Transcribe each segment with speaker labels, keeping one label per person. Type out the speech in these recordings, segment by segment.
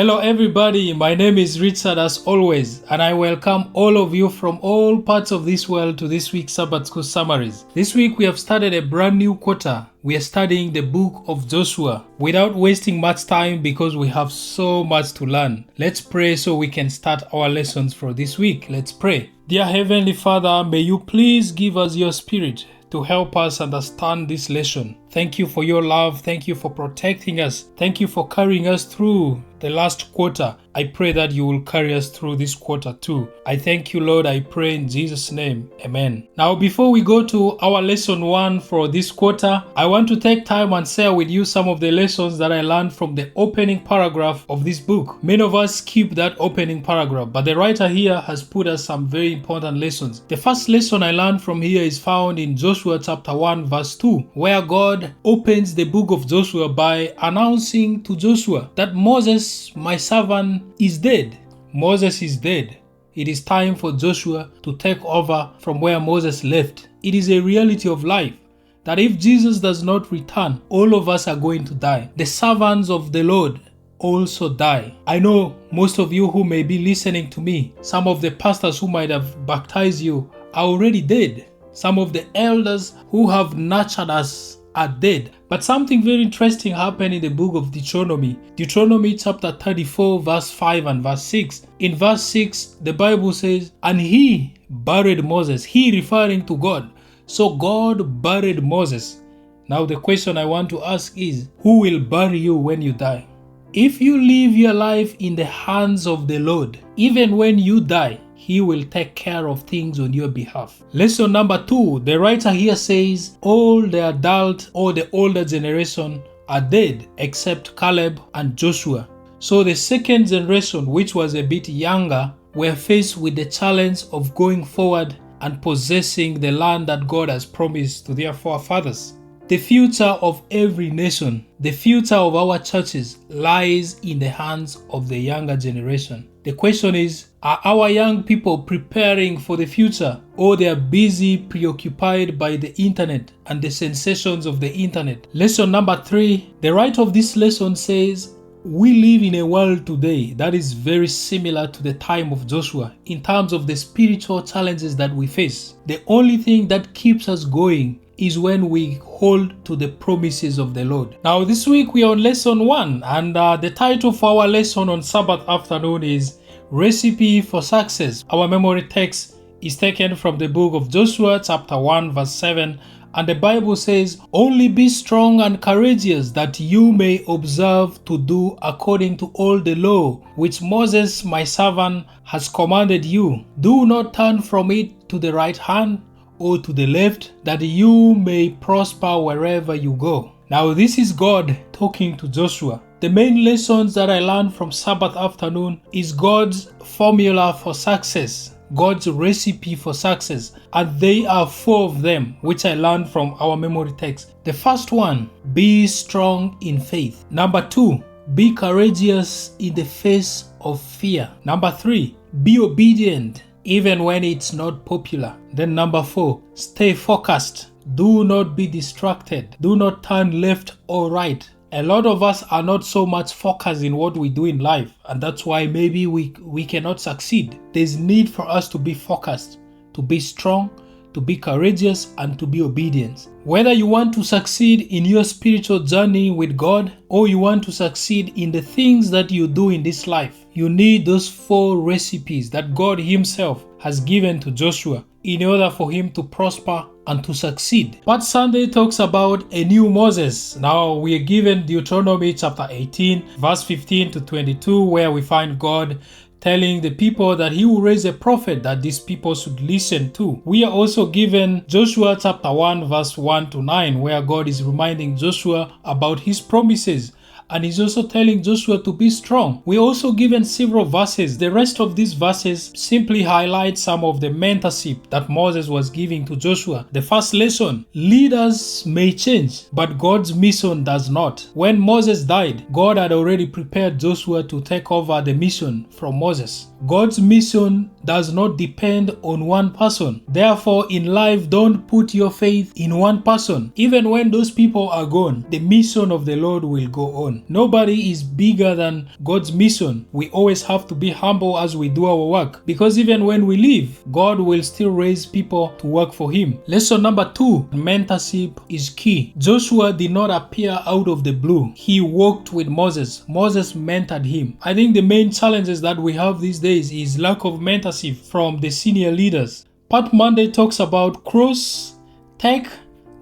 Speaker 1: Hello everybody, my name is Richard as always, and I welcome all of you from all parts of this world to this week's Sabbath School Summaries. This week we have started a brand new quarter. We are studying the book of Joshua without wasting much time because we have so much to learn. Let's pray so we can start our lessons for this week. Let's pray. Dear Heavenly Father, may you please give us your spirit to help us understand this lesson. Thank you for your love. Thank you for protecting us. Thank you for carrying us through the last quarter. I pray that you will carry us through this quarter too. I thank you, Lord. I pray in Jesus' name. Amen. Now, before we go to our lesson 1 for this quarter, I want to take time and share with you some of the lessons that I learned from the opening paragraph of this book. Many of us skip that opening paragraph, but the writer here has put us some very important lessons. The first lesson I learned from here is found in Joshua chapter 1 verse 2, where God opens the book of Joshua by announcing to Joshua that Moses, my servant, is dead. Moses is dead. It is time for Joshua to take over from where Moses left. It is a reality of life that if Jesus does not return, all of us are going to die. The servants of the Lord also die. I know most of you who may be listening to me, some of the pastors who might have baptized you are already dead. Some of the elders who have nurtured us are dead. But something very interesting happened in the book of Deuteronomy. Deuteronomy chapter 34 verse 5 and verse 6. In verse 6, the Bible says, "And he buried Moses." He referring to God. So God buried Moses. Now the question I want to ask is, who will bury you when you die? If you live your life in the hands of the Lord, even when you die, He will take care of things on your behalf. Lesson number 2, the writer here says, all the adult or the older generation are dead except Caleb and Joshua. So the second generation, which was a bit younger, were faced with the challenge of going forward and possessing the land that God has promised to their forefathers. The future of every nation, the future of our churches lies in the hands of the younger generation. The question is, are our young people preparing for the future, or they are busy preoccupied by the internet and the sensations of the internet? Lesson number 3, the writer of this lesson says, we live in a world today that is very similar to the time of Joshua in terms of the spiritual challenges that we face. The only thing that keeps us going is when we hold to the promises of the Lord. Now this week we are on lesson 1, and the title for our lesson on Sabbath afternoon is Recipe for Success. Our memory text is taken from the book of Joshua chapter 1 verse 7, and the Bible says, only be strong and courageous, that you may observe to do according to all the law which Moses my servant has commanded you. Do not turn from it to the right hand or to the left, that you may prosper wherever you go. Now this is God talking to Joshua. The main lessons that I learned from Sabbath afternoon is God's formula for success, God's recipe for success, and they are 4 of them, which I learned from our memory text. The first one, be strong in faith. Number 2, be courageous in the face of fear. Number 3, be obedient even when it's not popular. Then number 4, stay focused. Do not be distracted. Do not turn left or right. A lot of us are not so much focused in what we do in life, and that's why maybe we cannot succeed. There's need for us to be focused, to be strong, to be courageous, and to be obedient. Whether you want to succeed in your spiritual journey with God, or you want to succeed in the things that you do in this life, you need those 4 recipes that God Himself has given to Joshua in order for him to prosper and to succeed. But Sunday talks about a new Moses. Now we are given Deuteronomy chapter 18 verse 15 to 22, where we find God telling the people that He will raise a prophet that these people should listen to. We are also given Joshua chapter 1 verse 1 to 9, where God is reminding Joshua about His promises, and He's also telling Joshua to be strong. We're also given several verses. The rest of these verses simply highlight some of the mentorship that Moses was giving to Joshua. The first lesson, leaders may change, but God's mission does not. When Moses died, God had already prepared Joshua to take over the mission from Moses. God's mission does not depend on one person. Therefore, in life, don't put your faith in one person. Even when those people are gone, the mission of the Lord will go on. mission. Nobody is bigger than God's mission. We always have to be humble as we do our work, because even when we leave, God will still raise people to work for Him. Lesson number 2, mentorship is key. Joshua did not appear out of the blue. He walked with Moses. Moses mentored him. I think the main challenges that we have these days is lack of mentorship from the senior leaders. Part Monday talks about cross, take,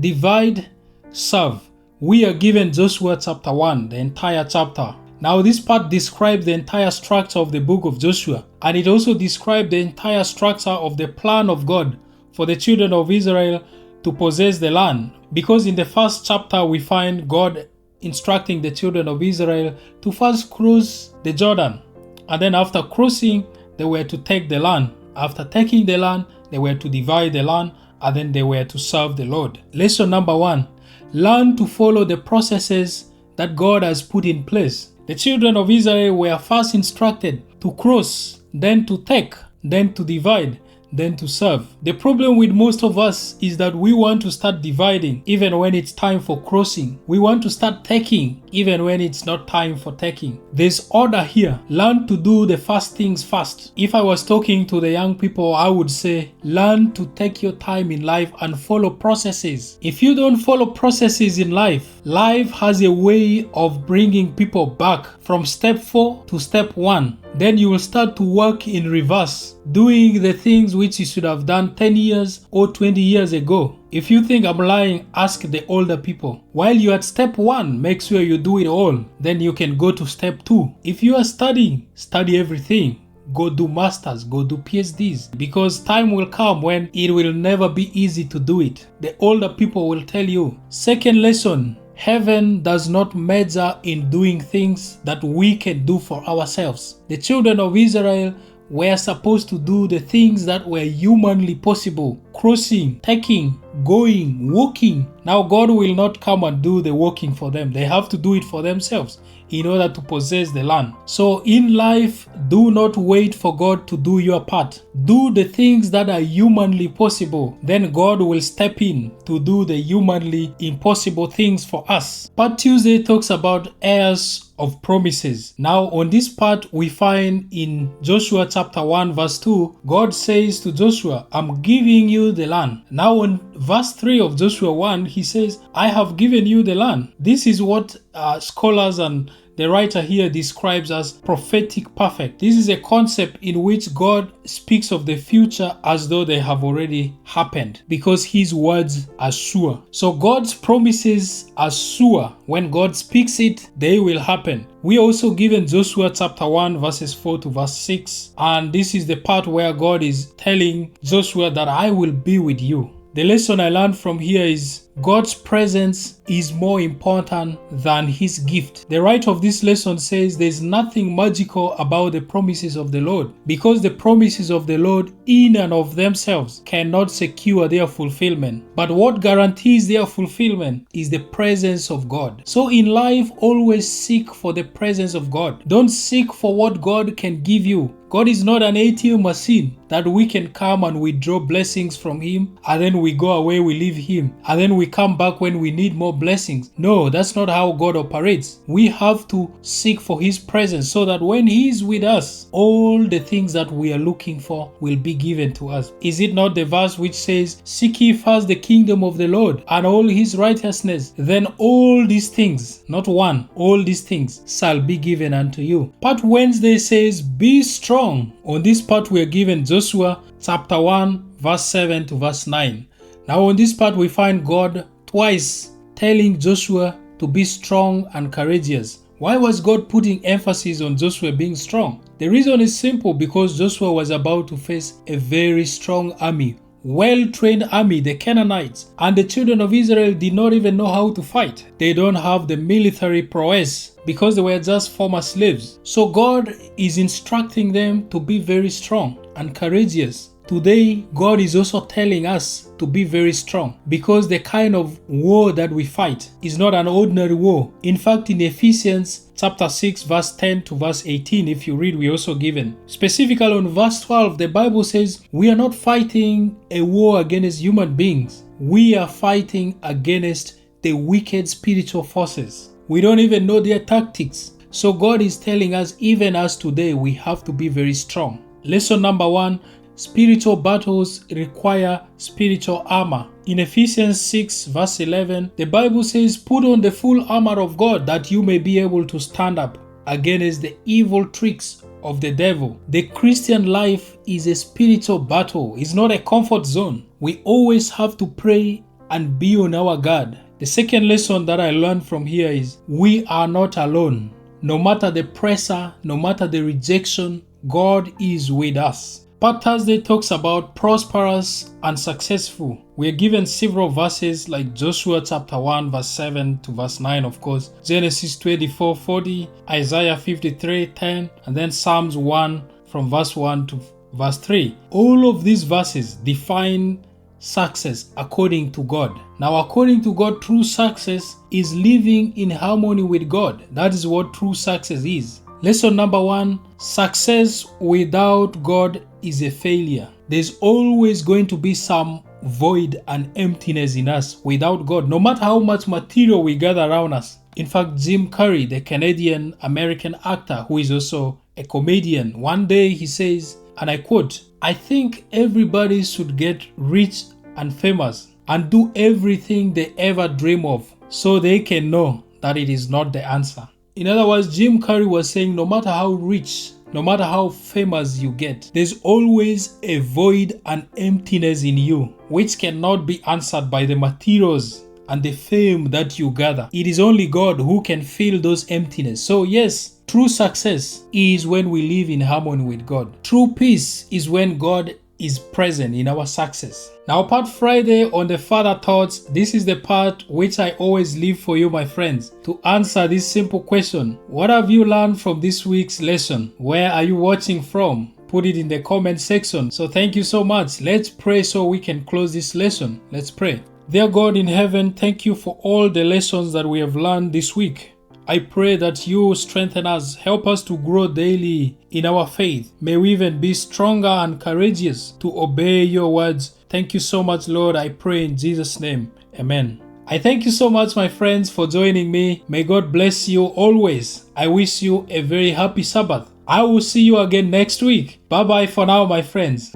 Speaker 1: divide, serve. We are given Joshua chapter 1, the entire chapter. Now this part describes the entire structure of the book of Joshua, and it also describes the entire structure of the plan of God for the children of Israel to possess the land. Because in the first chapter we find God instructing the children of Israel to first cross the Jordan, and then after crossing they were to take the land. After taking the land, they were to divide the land, and then they were to serve the Lord. Lesson number 1, learn to follow the processes that God has put in place. The children of Israel were first instructed to cross, then to take, then to divide, then to serve. The problem with most of us is that we want to start dividing even when it's time for crossing. We want to start taking even when it's not time for taking. There's order here. Learn to do the first things first. If I was talking to the young people, I would say, learn to take your time in life and follow processes. If you don't follow processes in life, life has a way of bringing people back from step 4 to step 1. Then you will start to work in reverse, doing the things which you should have done 10 years or 20 years ago. If you think I'm lying, ask the older people. While you're at step 1, make sure you do it all. Then you can go to step 2. If you are studying, study everything. Go do masters, go do PhDs, because time will come when it will never be easy to do it. The older people will tell you. Second lesson, heaven does not measure in doing things that we can do for ourselves. The children of Israel were supposed to do the things that were humanly possible. Crossing, taking, going, walking. Now God will not come and do the walking for them. They have to do it for themselves in order to possess the land. So in life, do not wait for God to do your part. Do the things that are humanly possible. Then God will step in to do the humanly impossible things for us. Part Tuesday talks about heirs of promises. Now on this part we find in Joshua chapter 1 verse 2, God says to Joshua, I'm giving you the land. Now on verse 3 of Joshua 1, he says, I have given you the land. This is what scholars and the writer here describes as prophetic perfect. This is a concept in which God speaks of the future as though they have already happened, because his words are sure. So God's promises are sure. When God speaks it, they will happen. We are also given Joshua chapter 1 verses 4 to verse 6, and this is the part where God is telling Joshua that I will be with you. The lesson I learned from here is God's presence is more important than his gift. The writer of this lesson says there's nothing magical about the promises of the Lord, because the promises of the Lord in and of themselves cannot secure their fulfillment. But what guarantees their fulfillment is the presence of God. So in life, always seek for the presence of God. Don't seek for what God can give you. God is not an ATM machine that we can come and withdraw blessings from him, and then we go away, we leave him, and then we come back when we need more blessings. No, that's not how God operates. We have to seek for his presence so that when he is with us, all the things that we are looking for will be given to us. Is it not the verse which says, seek ye first the kingdom of the Lord and all his righteousness, then all these things, not one, all these things shall be given unto you. Part Wednesday says, be strong. On this part we are given Joshua chapter 1 verse 7 to verse 9. Now on this part we find God twice telling Joshua to be strong and courageous. Why was God putting emphasis on Joshua being strong? The reason is simple, because Joshua was about to face a very strong army, well-trained army, the Canaanites, and the children of Israel did not even know how to fight. They don't have the military prowess because they were just former slaves. So God is instructing them to be very strong and courageous. Today, God is also telling us to be very strong, because the kind of war that we fight is not an ordinary war. In fact, in Ephesians chapter 6 verse 10 to verse 18, if you read, we also given. Specifically on verse 12, the Bible says we are not fighting a war against human beings. We are fighting against the wicked spiritual forces. We don't even know their tactics. So God is telling us, even as today, we have to be very strong. Lesson number 1, spiritual battles require spiritual armor. In Ephesians 6 verse 11, the Bible says, "Put on the full armor of God that you may be able to stand up against the evil tricks of the devil." The Christian life is a spiritual battle. It's not a comfort zone. We always have to pray and be on our guard. The second lesson that I learned from here is we are not alone. No matter the pressure, no matter the rejection, God is with us. Part Thursday talks about prosperous and successful. We are given several verses like Joshua chapter 1 verse 7 to verse 9, of course, Genesis 24:40, Isaiah 53:10, and then Psalms 1 from verse 1 to verse 3. All of these verses define success according to God. Now, according to God, true success is living in harmony with God. That is what true success is. Lesson number 1, success without God is a failure. There's always going to be some void and emptiness in us without God, no matter how much material we gather around us. In fact, Jim Carrey, the Canadian-American actor who is also a comedian, one day he says, and I quote, "I think everybody should get rich and famous and do everything they ever dream of so they can know that it is not the answer." In other words, Jim Carrey was saying no matter how rich, no matter how famous you get, there's always a void and emptiness in you which cannot be answered by the materials and the fame that you gather. It is only God who can fill those emptiness. So yes, true success is when we live in harmony with God. True peace is when God is present in our success. Now, part Friday on the Father Thoughts, this is the part which I always leave for you, my friends, to answer this simple question. What have you learned from this week's lesson? Where are you watching from? Put it in the comment section. So thank you so much. Let's pray so we can close this lesson. Let's pray. Dear God in heaven, thank you for all the lessons that we have learned this week. I pray that you strengthen us, help us to grow daily in our faith. May we even be stronger and courageous to obey your words. Thank you so much, Lord. I pray in Jesus' name. Amen. I thank you so much, my friends, for joining me. May God bless you always. I wish you a very happy Sabbath. I will see you again next week. Bye-bye for now, my friends.